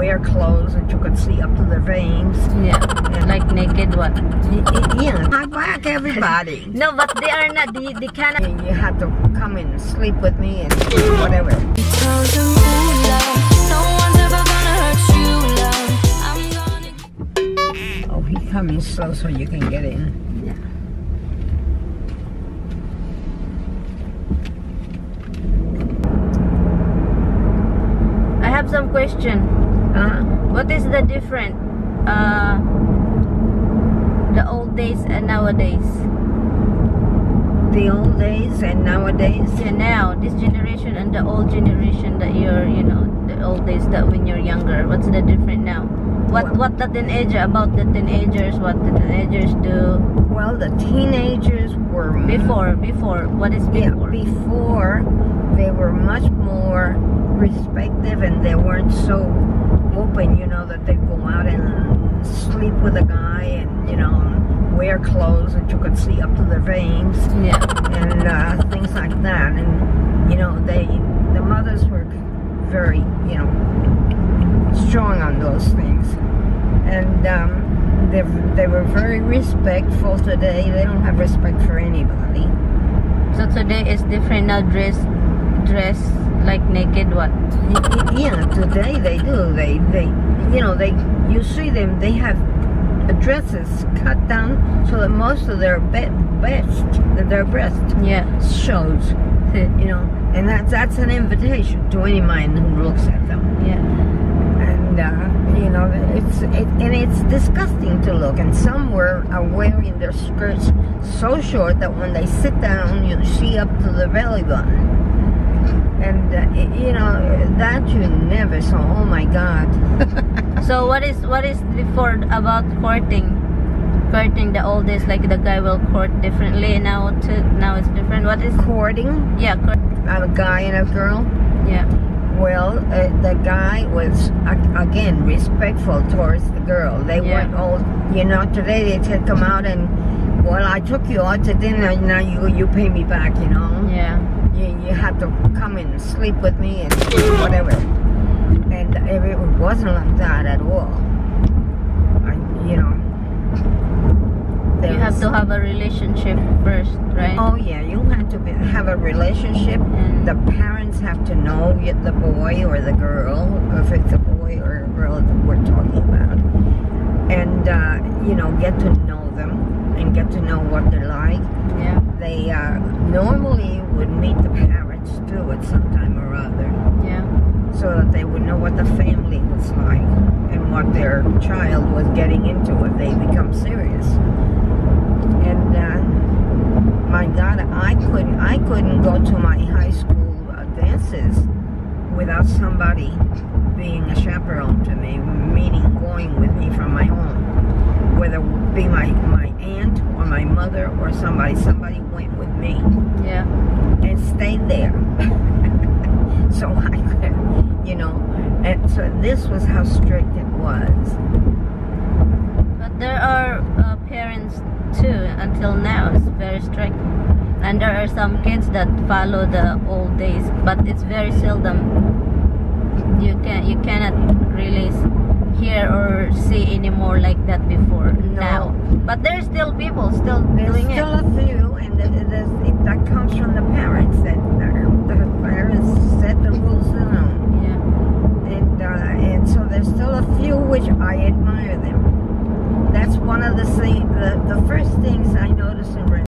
wear clothes that you could see up to their veins. Yeah, and like naked what? Yeah, I whack everybody. No, but they are not. They cannot. You had to come and sleep with me and whatever. Oh, he's coming slow so you can get in. Yeah. I have some question. What is the difference? The old days and nowadays. The old days and nowadays. Yeah, now this generation and the old generation that you're, you know, the old days that when you're younger. What's the difference now? What the teenager about the teenagers? What the teenagers do? Well, the teenagers were before. What is before? Yeah, before they were much more respective and they weren't so open. You know that they'd go out and sleep with a guy and wear clothes that you could see up to their veins. Yeah. And things like that. And the mothers were very strong on those things, and they were very respectful. Today they don't have respect for anybody. So today is different now. Dress like naked what? Yeah, today they do. You see them. They have dresses cut down so that most of their breast shows. And that's an invitation to any man who looks at them. Yeah. And it's disgusting to look. And some are wearing their skirts so short that when they sit down, you see up to the belly button. And that you never saw. Oh my God. So what is before about courting the old days? Like the guy will court differently now. Now it's different. What is courting? Yeah, a guy and a girl. Yeah. Well, the guy was again respectful towards the girl. They weren't all, today they come out and, well, I took you out to dinner, now you pay me back, Yeah. You had to come and sleep with me and whatever. And it wasn't like that at all. You have to have a relationship first, right? Oh yeah, you have to have a relationship. The parents have to know the boy or the girl, if it's a boy or a girl that we're talking about, and get to know them and get to know what they're like. Yeah. They normally would meet the parents too at some time or other. Yeah. So that they would know what the family was like and what their child was getting into if they become serious. And my God, I couldn't go to my high school dances without somebody being a chaperone to me, meaning going with me from my home, whether it be my aunt or my mother or somebody went with me. Yeah. And stayed there. So I could, and so this was how strict it was. But there are parents too, until now, it's very strict. And there are some kids that follow the old days, but it's very seldom. You cannot really hear or see anymore like that before. No. Now. But there's still people still doing it. There's still a few, and that comes from the parents. That the parents set the rules down. Yeah. And so there's still a few which I admire them. That's one of the things. The first things I noticed in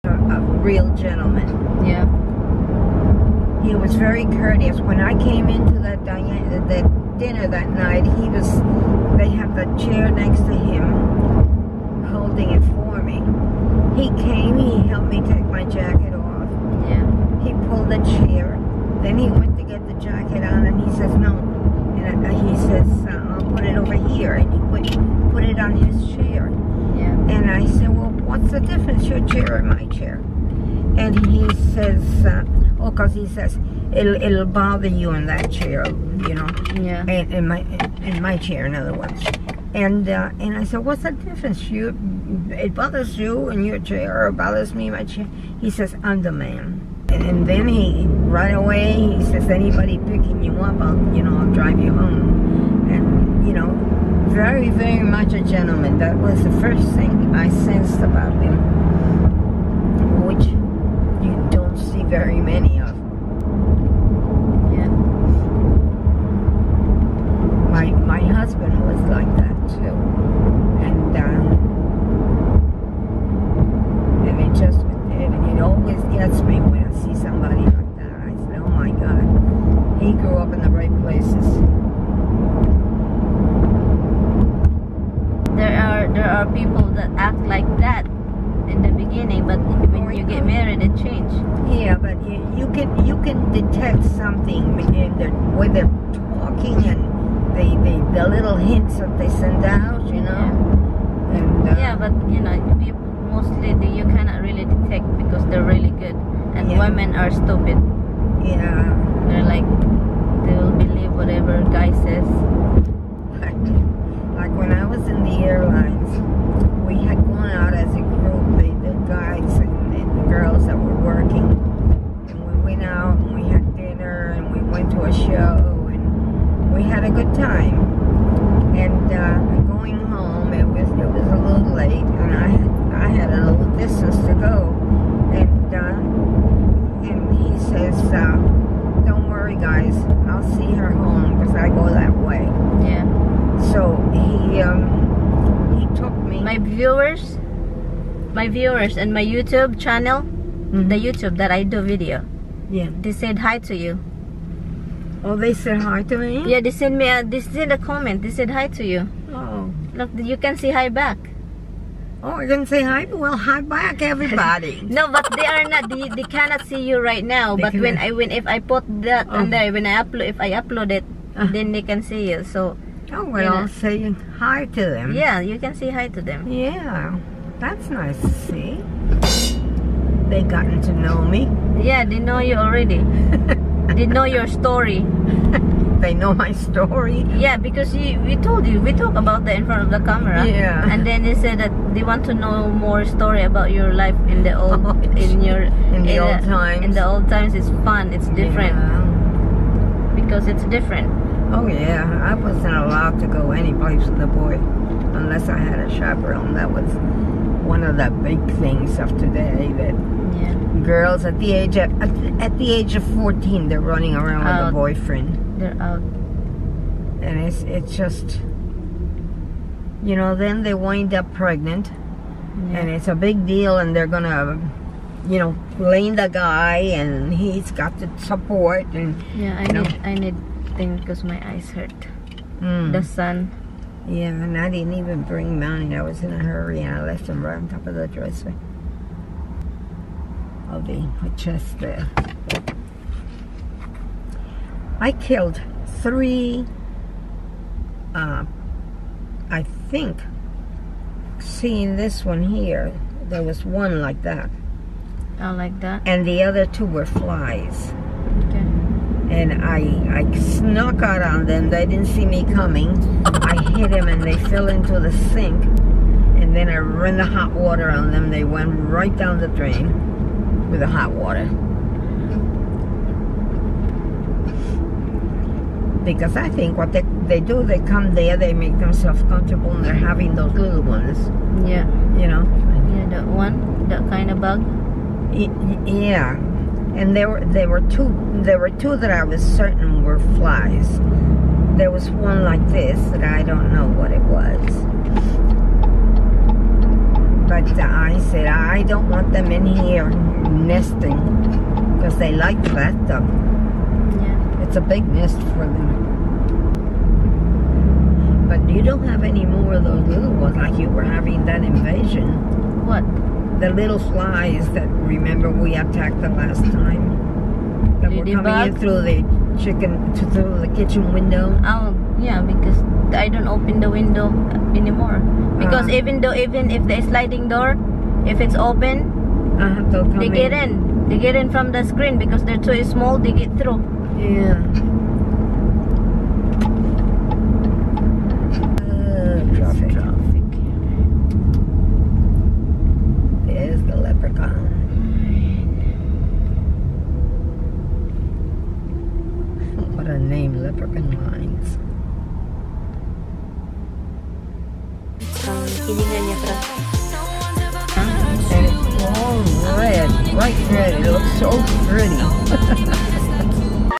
a real gentleman. Yeah. He was very courteous. When I came into that dinner that night, they had the chair next to him, holding it for me. He came, he helped me take my jacket off. Yeah. He pulled the chair. Then he went to get the jacket on, and he says, no. And he says, I'll put it over here. And he put it on his chair. Yeah. And I said, well, what's the difference, your chair or my chair? And he says, because he says, it'll bother you in that chair, Yeah. In my chair, in other words. And I said, what's the difference? It bothers you in your chair, or it bothers me in my chair? He says, I'm the man. And then he, right away, he says, anybody picking you up, I'll drive you home. And, very, very much a gentleman. That was the first thing I sensed about him, which you don't see very many of. Yeah. My husband was like that too. And it always gets me when I see somebody like that. I say, oh my God, he grew up in the right places. There are people that act like that in the beginning, but when you get married, it changes. Yeah, but you can detect something in the way they're talking and the little hints that they send out, Yeah. And Yeah, but people mostly you cannot really detect because they're really good, and Yeah. women are stupid. yeah. They're like, they will believe whatever guy says. Like when I was in the airlines, we had gone out as a group, the guys and the girls that were working, and we went out and we had dinner and we went to a show and we had a good time. And going home, it was a little late, and I had a little distance to go, and he says, "Don't worry, guys, I'll see her home because I go that way." Yeah. So he took me. My viewers and my YouTube channel, the YouTube that I do video, Yeah. they said hi to you. Oh, they said hi to me? Yeah, they sent me they sent a comment. They said hi to you. Oh. Look, you can say hi back. Oh, I didn't say hi? Well, hi back, everybody. No, but they are not. They cannot see you right now. They But cannot. if I put that Oh. on there, if I upload it, then they can see you. So Oh, well, I'll say hi to them. yeah, you can say hi to them. Yeah, that's nice to see. They gotten to know me. Yeah, they know you already. They know your story. They know my story. Yeah, because we told you, we talk about that in front of the camera. Yeah. And then they said that they want to know more story about your life in the old, in the old times. In the old times, it's fun. It's different Yeah. because it's different. Oh, yeah. I wasn't allowed to go any place with a boy unless I had a chaperone. That was one of the big things of today, that Yeah. girls at the age of 14, they're running around with a boyfriend. They're out. And it's just, then they wind up pregnant, Yeah. and it's a big deal, and they're gonna, blame the guy, and he's got the support, and Yeah, I need thing because my eyes hurt. mm, The sun. yeah, and I didn't even bring mine. I was in a hurry, and I left them right on top of the dresser of the chest there. I killed 3, I think, seeing this one here, there was one like that. Oh, like that? And the other 2 were flies. Okay. And I snuck out on them. They didn't see me coming. I hit them and they fell into the sink. And then I ran the hot water on them. They went right down the drain with the hot water. Because I think what they do, they come there, they make themselves comfortable, and they're having those little ones, Yeah. Yeah, that one, that kind of bug. Yeah. And there were two that I was certain were flies. There was one like this that I don't know what it was. But I said, I don't want them in here nesting, because they like the bathtub. Yeah. It's a big nest for them. But you don't have any more of those little ones like you were having that invasion. What? The little flies that, remember, we attacked the last time. That were coming in through the through the kitchen window. Oh, yeah, because I don't open the window anymore. Because even if the sliding door, if it's open, they get in. They get in from the screen because they're too small. They get through. Yeah. Traffic. There's the leprechaun. African lines. Hininga niya, Tra. And it's all red, bright red. It looks so pretty.